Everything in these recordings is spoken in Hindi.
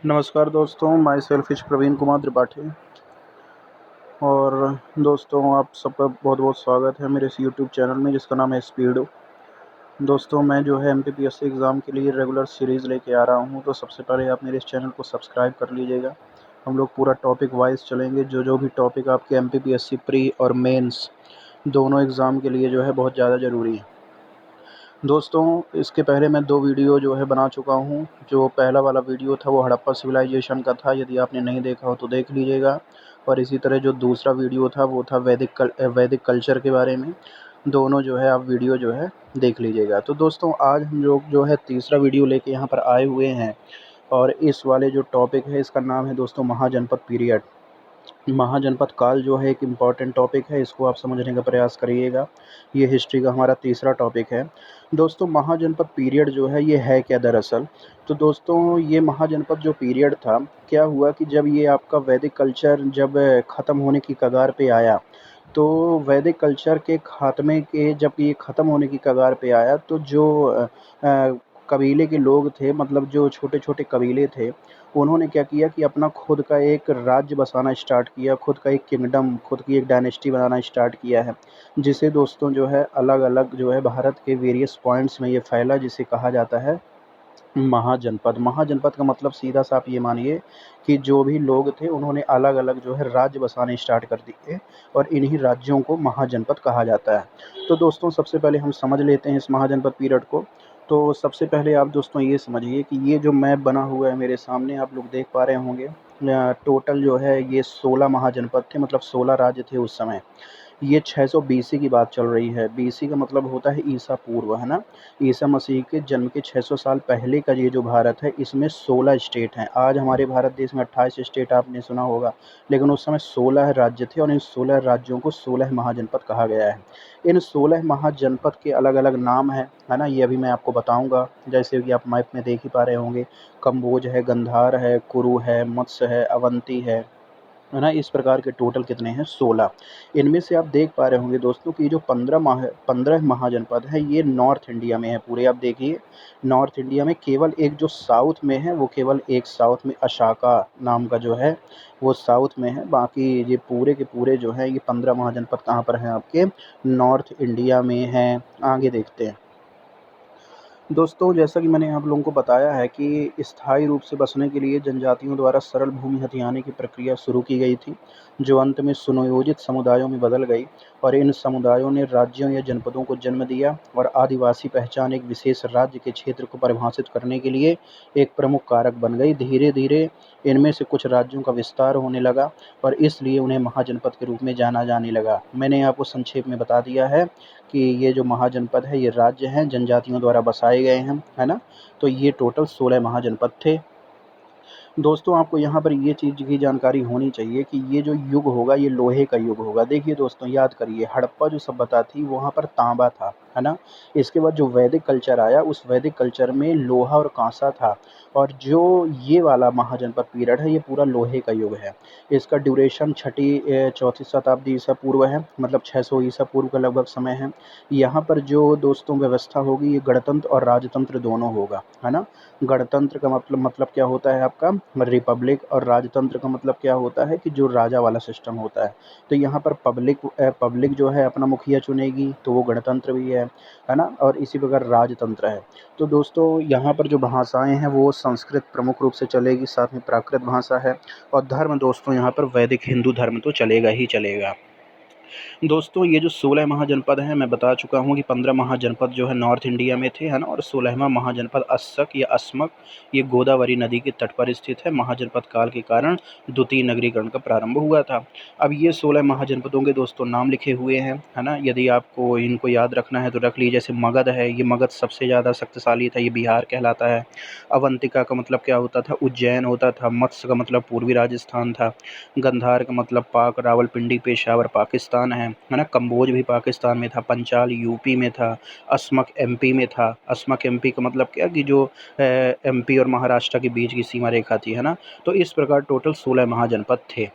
नमस्कार दोस्तों, myself is Praveen Kumar Tripathi. और दोस्तों, आप सबका बहुत बहुत स्वागत है मेरे इस यूट्यूब चैनल में जिसका नाम है स्पीड। दोस्तों, मैं जो है एमपीपीएससी एग्ज़ाम के लिए रेगुलर सीरीज़ लेके आ रहा हूँ, तो सबसे पहले आप मेरे इस चैनल को सब्सक्राइब कर लीजिएगा। हम लोग पूरा टॉपिक वाइज चलेंगे। जो भी टॉपिक आपके एमपीपीएससी प्री और मेंस दोनों एग्ज़ाम के लिए जो है बहुत ज़्यादा ज़रूरी है। दोस्तों, इसके पहले मैं 2 वीडियो जो है बना चुका हूँ। जो पहला वाला वीडियो था वो हड़प्पा सिविलाइजेशन का था, यदि आपने नहीं देखा हो तो देख लीजिएगा। और इसी तरह जो दूसरा वीडियो था वो था वैदिक कल्चर के बारे में। दोनों जो है आप वीडियो जो है देख लीजिएगा। तो दोस्तों, आज हम लोग जो है तीसरा वीडियो लेके यहाँ पर आए हुए हैं। और इस वाले जो टॉपिक है इसका नाम है दोस्तों महाजनपद पीरियड। महाजनपद काल जो है एक इम्पॉर्टेंट टॉपिक है, इसको आप समझने का प्रयास करिएगा। ये हिस्ट्री का हमारा तीसरा टॉपिक है। दोस्तों, महाजनपद पीरियड जो है ये है क्या दरअसल? तो दोस्तों, ये महाजनपद जो पीरियड था, क्या हुआ कि जब ये आपका वैदिक कल्चर जब ख़त्म होने की कगार पे आया, तो वैदिक कल्चर के ख़ात्मे के जब ये ख़त्म होने की कगार पे आया, तो जो कबीले के लोग थे, मतलब जो छोटे-छोटे कबीले थे, उन्होंने क्या किया कि अपना खुद का एक राज्य बसाना स्टार्ट किया, खुद का एक किंगडम, खुद की एक डायनेस्टी बनाना स्टार्ट किया है, जिसे दोस्तों जो है अलग-अलग जो है भारत के वेरियस पॉइंट्स में ये फैला, जिसे कहा जाता है महाजनपद। महाजनपद का मतलब सीधा-सा आप ये मानिए कि जो भी लोग थे उन्होंने अलग-अलग जो है राज्य बसाने स्टार्ट कर दिए, और इन्हीं राज्यों को महाजनपद कहा जाता है। तो दोस्तों, सबसे पहले हम समझ लेते हैं इस महाजनपद पीरियड को। तो सबसे पहले आप दोस्तों ये समझिए कि ये जो मैप बना हुआ है मेरे सामने, आप लोग देख पा रहे होंगे। टोटल जो है ये 16 महाजनपद थे, मतलब 16 राज्य थे उस समय। ये 600 बीसी की बात चल रही है। बीसी का मतलब होता है ईसा पूर्व, है ना? ईसा मसीह के जन्म के 600 साल पहले का ये जो भारत है, इसमें 16 स्टेट हैं। आज हमारे भारत देश में 28 स्टेट आपने सुना होगा, लेकिन उस समय 16 राज्य थे, और इन 16 राज्यों को 16 महाजनपद कहा गया है। इन 16 महाजनपद के अलग-अलग नाम हैं, है ना? ये अभी मैं आपको बताऊँगा। जैसे कि आप मैप में देख ही पा रहे होंगे, कंबोज है, गंधार है, कुरु है, मत्स्य है, अवंती है ना? इस प्रकार के टोटल कितने हैं? 16। इनमें से आप देख पा रहे होंगे दोस्तों कि ये जो 15 महाजनपद हैं, ये नॉर्थ इंडिया में है पूरे। आप देखिए, नॉर्थ इंडिया में केवल एक जो साउथ में है, वो केवल एक साउथ में अशाका नाम का जो है वो साउथ में है। बाकी ये पूरे के पूरे जो हैं ये 15 महाजनपद कहाँ पर हैं? आपके नॉर्थ इंडिया में हैं। आगे देखते हैं। दोस्तों, जैसा कि मैंने आप लोगों को बताया है कि स्थायी रूप से बसने के लिए जनजातियों द्वारा सरल भूमि हथियाने की प्रक्रिया शुरू की गई थी, जो अंत में सुनियोजित समुदायों में बदल गई। और इन समुदायों ने राज्यों या जनपदों को जन्म दिया, और आदिवासी पहचान एक विशेष राज्य के क्षेत्र को परिभाषित करने के लिए एक प्रमुख कारक बन गई। धीरे धीरे इनमें से कुछ राज्यों का विस्तार होने लगा, और इसलिए उन्हें महाजनपद के रूप में जाना जाने लगा। मैंने आपको संक्षेप में बता दिया है कि ये जो महाजनपद है ये राज्य हैं, जनजातियों द्वारा बसाए गए हैं, है ना? तो ये टोटल 16 महाजनपद थे। दोस्तों, आपको यहाँ पर ये चीज़ की जानकारी होनी चाहिए कि ये जो युग होगा ये लोहे का युग होगा। देखिए दोस्तों, याद करिए, हड़प्पा जो सभ्यता थी वहाँ पर तांबा था, है ना? इसके बाद जो वैदिक कल्चर आया, उस वैदिक कल्चर में लोहा और कांसा था। और जो ये वाला महाजनपद पीरियड है ये पूरा लोहे का युग है। इसका ड्यूरेशन चौथी शताब्दी ईसा पूर्व है, मतलब 600 ईसा पूर्व का लगभग समय है। यहाँ पर जो दोस्तों व्यवस्था होगी ये गणतंत्र और राजतंत्र दोनों होगा, है ना? गणतंत्र का मतलब क्या होता है आपका? रिपब्लिक। और राजतंत्र का मतलब क्या होता है कि जो राजा वाला सिस्टम होता है। तो यहाँ पर पब्लिक जो है अपना मुखिया चुनेगी, तो वो गणतंत्र भी है ना? और इसी प्रकार राजतंत्र है। तो दोस्तों, यहाँ पर जो भाषाएं हैं वो संस्कृत प्रमुख रूप से चलेगी, साथ में प्राकृत भाषा है। और धर्म दोस्तों यहाँ पर वैदिक हिंदू धर्म तो चलेगा ही चलेगा। दोस्तों, ये जो 16 महाजनपद हैं, मैं बता चुका हूँ कि 15 महाजनपद जो है नॉर्थ इंडिया में थे, है ना? और 16वां महाजनपद अस्सक या अस्मक, ये गोदावरी नदी के तट पर स्थित है। महाजनपद काल के कारण द्वितीय नगरीकरण का प्रारंभ हुआ था। अब ये 16 महाजनपदों के दोस्तों नाम लिखे हुए हैं, है ना? यदि आपको इनको याद रखना है तो रख लीजिए। जैसे मगध है, ये मगध सबसे ज़्यादा शक्तिशाली था, ये बिहार कहलाता है। अवंतिका का मतलब क्या होता था? उज्जैन होता था। मत्स्य का मतलब पूर्वी राजस्थान था। गंधार का मतलब पाक, रावलपिंडी, पेशावर पाकिस्तान है ना? कंबोज भी पाकिस्तान में था। पंचाल यूपी में था। अस्मक एमपी में था। अस्मक एमपी का मतलब क्या कि जो एमपी और महाराष्ट्र के बीच की सीमा रेखा थी, है ना? तो इस प्रकार टोटल 16 महाजनपद थे।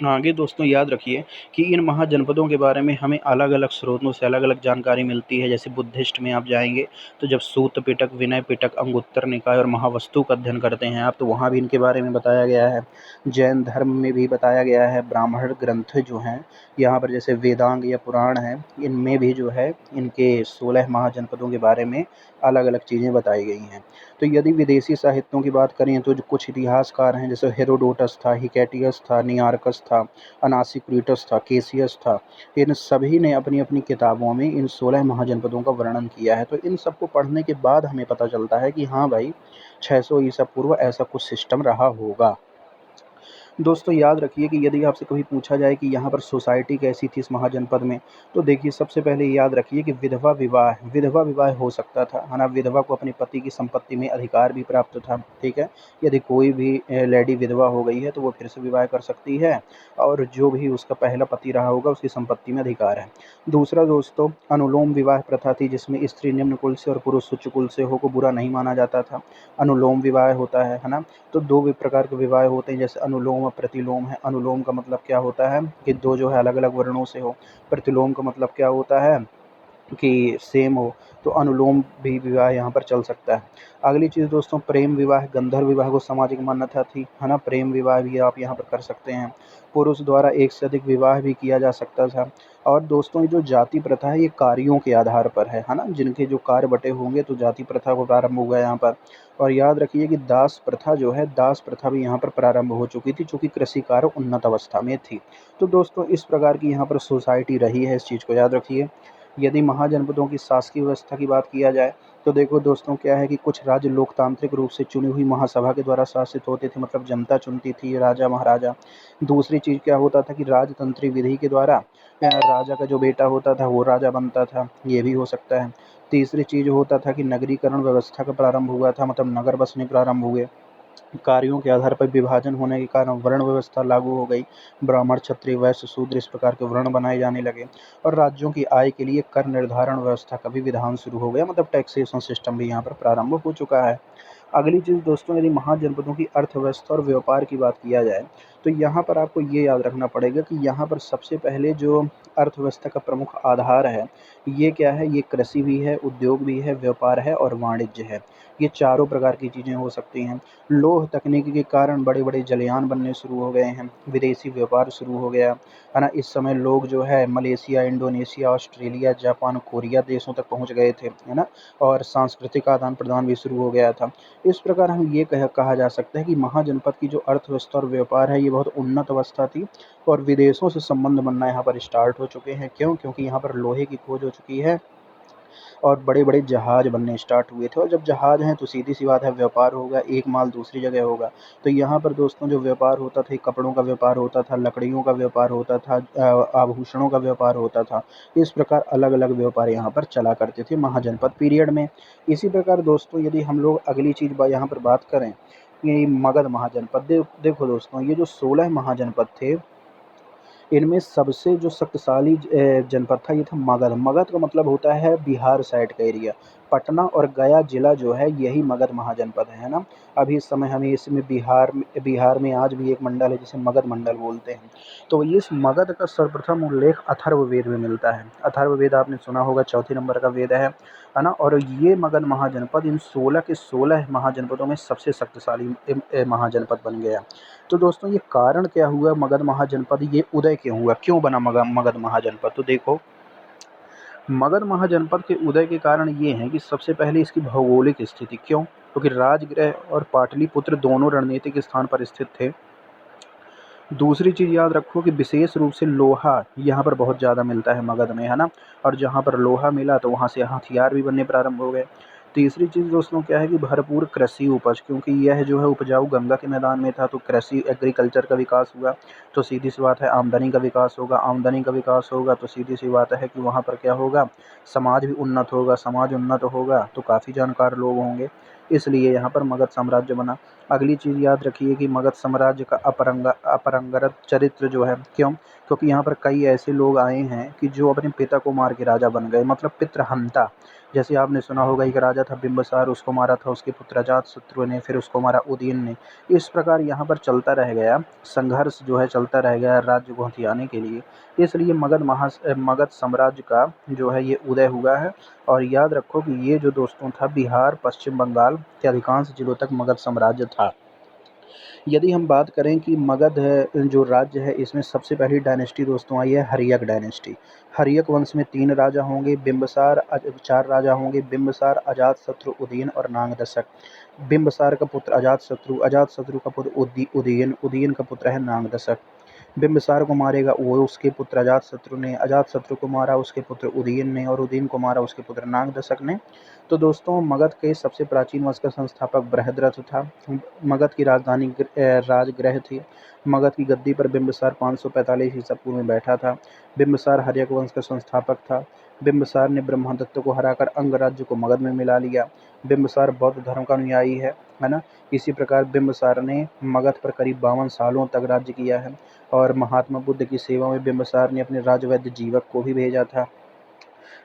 आगे दोस्तों याद रखिए कि इन महाजनपदों के बारे में हमें अलग-अलग स्रोतों से अलग-अलग जानकारी मिलती है। जैसे बुद्धिस्ट में आप जाएँगे तो जब सूत पिटक, विनय पिटक, अंगुत्तर निकाय और महावस्तु का अध्ययन करते हैं आप, तो वहाँ भी इनके बारे में बताया गया है। जैन धर्म में भी बताया गया है। ब्राह्मण ग्रंथ जो हैं यहाँ पर जैसे वेदांग या पुराण हैं, इनमें भी जो है इनके 16 महाजनपदों के बारे में अलग-अलग चीज़ें बताई गई हैं। तो यदि विदेशी साहित्यों की बात करें तो जो कुछ इतिहासकार हैं जैसे हेरोडोटस था, हिकैटियस था, नियार्कस था, अनासिक्रीटस था, केसियस था, इन सभी ने अपनी-अपनी किताबों में इन 16 महाजनपदों का वर्णन किया है। तो इन सबको पढ़ने के बाद हमें पता चलता है कि हाँ भाई, 600 ईसा पूर्व ऐसा कुछ सिस्टम रहा होगा। दोस्तों याद रखिए कि यदि आपसे कभी पूछा जाए कि यहाँ पर सोसाइटी कैसी थी इस महाजनपद में, तो देखिए सबसे पहले याद रखिए कि विधवा विवाह हो सकता था, है ना? विधवा को अपने पति की संपत्ति में अधिकार भी प्राप्त था, ठीक है? यदि कोई भी लेडी विधवा हो गई है तो वो फिर से विवाह कर सकती है और जो भी उसका पहला पति रहा होगा उसकी संपत्ति में अधिकार है। दूसरा दोस्तों, अनुलोम विवाह प्रथा थी जिसमें स्त्री निम्न कुल से और पुरुष उच्च कुल से हो को बुरा नहीं माना जाता था। अनुलोम विवाह होता है ना? तो 2 भी प्रकार के विवाह होते हैं, जैसे अनुलोम और प्रतिलोम है। अनुलोम का मतलब क्या होता है कि 2 जो है अलग-अलग वर्णों से हो। प्रतिलोम का मतलब क्या होता है कि सेम हो। तो अनुलोम भी विवाह यहाँ पर चल सकता है। अगली चीज़ दोस्तों, प्रेम विवाह, गंधर्व विवाह को सामाजिक मान्यता थी, है ना? प्रेम विवाह भी आप यहाँ पर कर सकते हैं। पुरुष द्वारा एक से अधिक विवाह भी किया जा सकता था। और दोस्तों ये जो जाति प्रथा है ये कार्यों के आधार पर है ना? जिनके जो कार्य बँटे होंगे तो जाति प्रथा को प्रारंभ हुआ यहाँ पर। और याद रखिए कि दास प्रथा जो है, दास प्रथा भी यहाँ पर प्रारंभ हो चुकी थी, चूँकि कृषि कार्य उन्नत अवस्था में थी। तो दोस्तों इस प्रकार की यहाँ पर सोसाइटी रही है, इस चीज़ को याद रखिए। यदि महाजनपदों की शासकीय व्यवस्था की बात किया जाए, तो देखो दोस्तों क्या है कि कुछ राज्य लोकतांत्रिक रूप से चुनी हुई महासभा के द्वारा शासित होते थे, मतलब जनता चुनती थी राजा महाराजा। दूसरी चीज़ क्या होता था कि राजतंत्री विधि के द्वारा राजा का जो बेटा होता था वो राजा बनता था, ये भी हो सकता है। तीसरी चीज़ होता था कि नगरीकरण व्यवस्था का प्रारंभ हुआ था, मतलब नगर बसने प्रारंभ हुए। कार्यों के आधार पर विभाजन होने के कारण वर्ण व्यवस्था लागू हो गई। ब्राह्मण, क्षत्रिय, वैश्य, शूद्र इस प्रकार के वर्ण बनाए जाने लगे और राज्यों की आय के लिए कर निर्धारण व्यवस्था का भी विधान शुरू हो गया, मतलब टैक्सेशन सिस्टम भी यहाँ पर प्रारंभ हो चुका है। अगली चीज़ दोस्तों, यदि महाजनपदों की अर्थव्यवस्था और व्यापार की बात किया जाए, तो यहाँ पर आपको ये याद रखना पड़ेगा कि यहाँ पर सबसे पहले जो अर्थव्यवस्था का प्रमुख आधार है, ये क्या है? ये कृषि भी है, उद्योग भी है, व्यापार है और वाणिज्य है। ये चारों प्रकार की चीज़ें हो सकती हैं। लौह तकनीकी के कारण बड़े-बड़े जलयान बनने शुरू हो गए हैं, विदेशी व्यापार शुरू हो गया, है ना? इस समय लोग जो है Malaysia, Indonesia, Australia, Japan, Korea देशों तक पहुँच गए थे, है ना? और सांस्कृतिक आदान-प्रदान भी शुरू हो गया था। इस प्रकार हम ये कहा जा सकता है कि महाजनपद की जो अर्थव्यवस्था और व्यापार है ये बहुत उन्नत अवस्था थी और विदेशों से संबंध बनना यहाँ पर स्टार्ट हो चुके हैं। क्यों? क्योंकि यहाँ पर लोहे की खोज हो चुकी है और बड़े-बड़े जहाज बनने स्टार्ट हुए थे और जब जहाज हैं तो सीधी-सी बात है व्यापार होगा, एक माल दूसरी जगह होगा। तो यहाँ पर दोस्तों जो व्यापार होता था, कपड़ों का व्यापार होता था, लकड़ियों का व्यापार होता था, आभूषणों का व्यापार होता था। इस प्रकार अलग-अलग व्यापार यहाँ पर चला करते थे महाजनपद पीरियड में। इसी प्रकार दोस्तों यदि हम लोग अगली चीज़ यहाँ पर बात करें, ये मगध महाजनपद देखो दोस्तों ये जो 16 महाजनपद थे, इनमें सबसे जो शक्तिशाली जनपद था ये था मगध। मगध का मतलब होता है बिहार साइड का एरिया। पटना और गया जिला जो है यही मगध महाजनपद है ना? अभी इस समय हमें इसमें बिहार में आज भी एक मंडल है जिसे मगध मंडल बोलते हैं। तो इस मगध का सर्वप्रथम उल्लेख अथर्ववेद में मिलता है। अथर्ववेद आपने सुना होगा, चौथे नंबर का वेद है ना? और ये मगध महाजनपद इन 16 के 16 महाजनपदों में सबसे शक्तिशाली महाजनपद बन गया। तो दोस्तों ये कारण क्या हुआ मगध महाजनपद ये उदय क्यों हुआ? क्यों बना मगध महाजनपद? तो देखो, मगध महाजनपद के उदय के कारण ये हैं कि सबसे पहले इसकी भौगोलिक स्थिति। क्यों? क्योंकि राजगृह और पाटलिपुत्र दोनों रणनीतिक स्थान पर स्थित थे। दूसरी चीज़ याद रखो कि विशेष रूप से लोहा यहाँ पर बहुत ज़्यादा मिलता है मगध में, है ना? और जहाँ पर लोहा मिला तो वहाँ से हथियार भी बनने प्रारंभ हो गए। तीसरी चीज़ दोस्तों क्या है कि भरपूर कृषि उपज, क्योंकि यह जो है उपजाऊ गंगा के मैदान में था तो कृषि एग्रीकल्चर का विकास हुआ। तो सीधी सी बात है आमदनी का विकास होगा, आमदनी का विकास होगा तो सीधी सी बात है कि वहाँ पर क्या होगा, समाज भी उन्नत होगा, समाज उन्नत होगा तो काफ़ी जानकार लोग होंगे, इसलिए यहाँ पर मगध साम्राज्य बना। अगली चीज़ याद रखिए कि मगध साम्राज्य का अपरंगत चरित्र जो है, क्यों? क्योंकि यहाँ पर कई ऐसे लोग आए हैं कि जो अपने पिता को मार के राजा बन गए, मतलब पितृहंता, जैसे आपने सुना होगा एक राजा था बिंबिसार, उसको मारा था उसके पुत्र अजातशत्रु ने, फिर उसको मारा उदयन ने। इस प्रकार यहाँ पर चलता रह गया, संघर्ष जो है चलता रह गया राज्य को हथियाने के लिए। इसलिए मगध साम्राज्य का जो है ये उदय हुआ है। और याद रखो कि ये जो दोस्तों था बिहार, पश्चिम बंगाल के अधिकांश जिलों तक मगध साम्राज्य था। यदि हम बात करें कि मगध है जो राज्य है, इसमें सबसे पहली डायनेस्टी दोस्तों आई है हर्यक डायनेस्टी। हर्यक वंश में 3 राजा होंगे, 4 राजा होंगे, बिंबिसार, अजातशत्रु, उदयन और नागदशक। बिंबिसार का पुत्र अजातशत्रु, अजातशत्रु का पुत्र उदयन, उदयन का पुत्र है नागदशक। बिंबिसार को मारेगा वो उसके पुत्र अजातशत्रु ने, अजातशत्रु को मारा उसके पुत्र उदयन ने, और उदयन को मारा उसके पुत्र नागदशक ने। तो दोस्तों मगध के सबसे प्राचीन वंश का संस्थापक बृहद्रथ था। मगध की राजधानी राजगृह थी। मगध की गद्दी पर बिंबिसार 545 ईसा पूर्व में बैठा था। बिंबिसार हर्यक वंश का संस्थापक था। बिंबिसार ने ब्रह्मदत्त को हराकर अंग राज्य को मगध में मिला लिया। बिंबिसार बौद्ध धर्म का अनुयायी है ना। इसी प्रकार बिंबिसार ने मगध पर करीब 52 सालों तक राज्य किया है। और महात्मा बुद्ध की सेवा में बिंबिसार ने अपने राजवैद्य जीवक को भी भेजा था।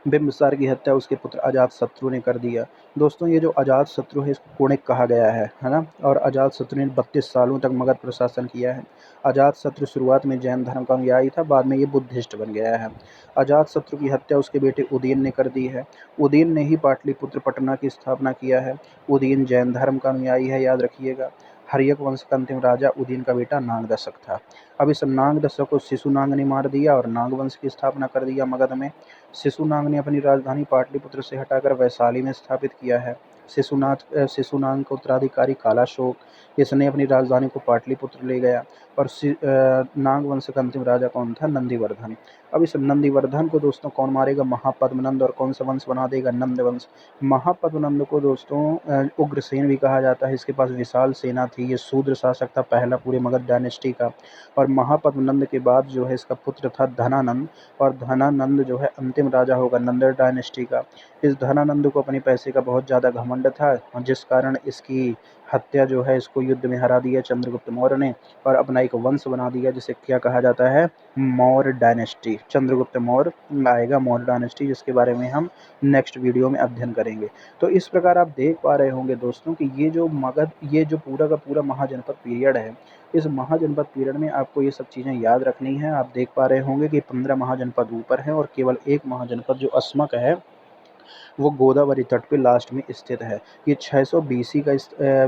बिंबिसार की हत्या उसके पुत्र अजातशत्रु ने कर दिया। दोस्तों ये जो अजातशत्रु है इसको कुणिक कहा गया है ना। और अजातशत्रु ने 32 सालों तक मगध प्रशासन किया है। अजातशत्रु शुरुआत में जैन धर्म का अनुयायी था, बाद में ये बुद्धिस्ट बन गया है। अजातशत्रु की हत्या उसके बेटे उदयन ने कर दी है। उदयन ने ही पाटलिपुत्र पटना की स्थापना किया है। उदयन जैन धर्म का अनुयायी है, याद रखिएगा। हर्यक वंश का अंतिम राजा उदयन का बेटा नागदशक था। अब इस नागदशक को शिशुनाग ने मार दिया और नागवंश की स्थापना कर दिया मगध में। शिशुनाग ने अपनी राजधानी पाटलिपुत्र से हटाकर वैशाली में स्थापित किया है। शिशुनाग का उत्तराधिकारी कालाशोक, इसने अपनी राजधानी को पाटलिपुत्र ले गया। और नागवंश का अंतिम राजा कौन था? नंदीवर्धन। अब इस नंदीवर्धन को दोस्तों कौन मारेगा? महापद्मनंद। और कौन सा वंश बना देगा? नंद वंश। महापद्मनंद को दोस्तों उग्रसेन भी कहा जाता है। इसके पास विशाल सेना थी, ये शूद्र शासक था पहला पूरे मगध डायनेस्टी का। और महापद्मनंद के बाद जो है इसका पुत्र था धनानंद। और धनानंद जो है अंतिम राजा होगा नंद डायनेस्टी का। इस धनानंद को अपने पैसे का बहुत ज़्यादा घमंड था, जिस कारण इसकी हत्या जो है इसको युद्ध में हरा दिया चंद्रगुप्त मौर्य ने। और अपना एक वंश बना दिया जिसे क्या कहा जाता है? मौर्य डायनेस्टी। चंद्रगुप्त मौर्य आएगा, मौर्य डायनेस्टी, जिसके बारे में हम नेक्स्ट वीडियो में अध्ययन करेंगे। तो इस प्रकार आप देख पा रहे होंगे दोस्तों कि ये जो पूरा का पूरा महाजनपद पीरियड है, इस महाजनपद पीरियड में आपको ये सब चीज़ें याद रखनी है। आप देख पा रहे होंगे कि 15 महाजनपद ऊपर हैं और केवल एक महाजनपद जो अस्मक है वो गोदावरी तट पे लास्ट में स्थित है। ये 600 BC का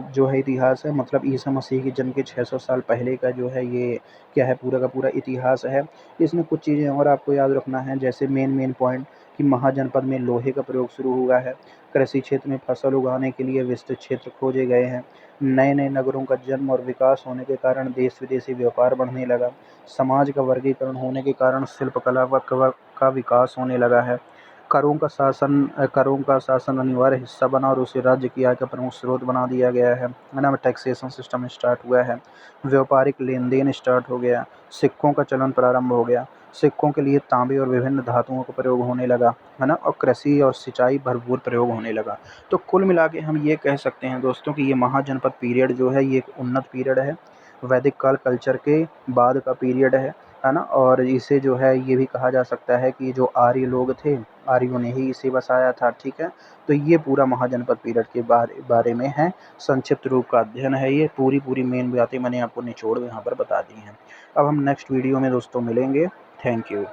जो है इतिहास है, मतलब ईसा मसीह के जन्म के 600 साल पहले का जो है ये क्या है, पूरा का पूरा इतिहास है। इसमें कुछ चीज़ें और आपको याद रखना है, जैसे मेन पॉइंट कि महाजनपद में लोहे का प्रयोग शुरू हुआ है। कृषि क्षेत्र में फसल उगाने के लिए विस्तृत क्षेत्र खोजे गए हैं। नए नए नगरों का जन्म और विकास होने के कारण देश विदेशी व्यापार बढ़ने लगा। समाज का वर्गीकरण होने के कारण शिल्पकला का विकास होने लगा है। करों का शासन अनिवार्य हिस्सा बना और उसे राज्य की आय का प्रमुख स्रोत बना दिया गया है ना। टैक्सेशन सिस्टम स्टार्ट हुआ है। व्यापारिक लेन देन स्टार्ट हो गया। सिक्कों का चलन प्रारंभ हो गया। सिक्कों के लिए तांबे और विभिन्न धातुओं का प्रयोग होने लगा है ना। और कृषि और सिंचाई भरपूर प्रयोग होने लगा। तो कुल मिला के हम ये कह सकते हैं दोस्तों कि ये महाजनपद पीरियड जो है ये एक उन्नत पीरियड है। वैदिक काल कल्चर के बाद का पीरियड है ना। और इसे जो है ये भी कहा जा सकता है कि जो आर्य लोग थे, आर्यों ने ही इसे बसाया था। ठीक है, तो ये पूरा महाजनपद पीरियड के बारे में है। संक्षिप्त रूप का अध्ययन है ये। पूरी मेन बातें मैंने आपको निचोड़ यहाँ पर बता दी हैं। अब हम नेक्स्ट वीडियो में दोस्तों मिलेंगे। Thank you.